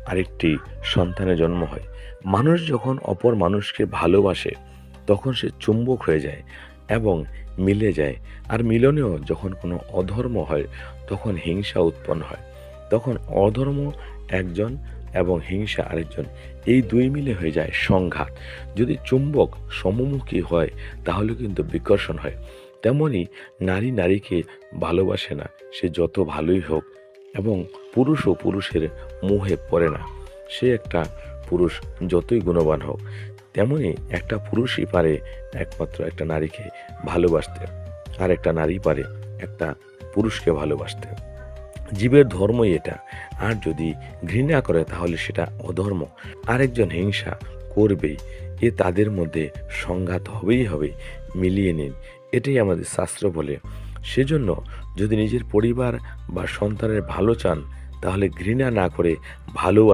আরেকটি সন্তানের জন্ম হয়। মানুষ যখন অপর মানুষকে ভালোবাসে তখন সে চুম্বক হয়ে যায় এবং মিলে যায়। আর মিলনেও যখন কোনো অধর্ম হয় তখন হিংসা উৎপন্ন হয়। তখন অধর্ম একজন এবং হিংসা আরেকজন, এই দুই মিলে হয়ে যায় সংঘাত। যদি চুম্বক সমমুখী হয় তাহলে কিন্তু বিকর্ষণ হয়। তেমনি নারী নারীকে ভালোবাসে না, সে যত ভালোই হোক, এবং পুরুষও পুরুষের মোহে পড়ে না, সে একটা পুরুষ যতই গুণবান হোক। তেমনি একটা পুরুষই পারে একমাত্র একটা নারীকে ভালোবাসতে, আর একটা নারী পারে একটা পুরুষকে ভালোবাসতে। জীবের ধর্মই এটা। আর যদি ঘৃণা করে তাহলে সেটা অধর্ম। আরেকজন হিংসা করবেই, এ তাদের মধ্যে সংঘাত হবেই হবে। মিলিয়ে নিন, এটাই আমাদের শাস্ত্র বলে। সেজন্য যদি নিজের পরিবার বা সন্তানের ভালো চান তাহলে ঘৃণা না করে ভালো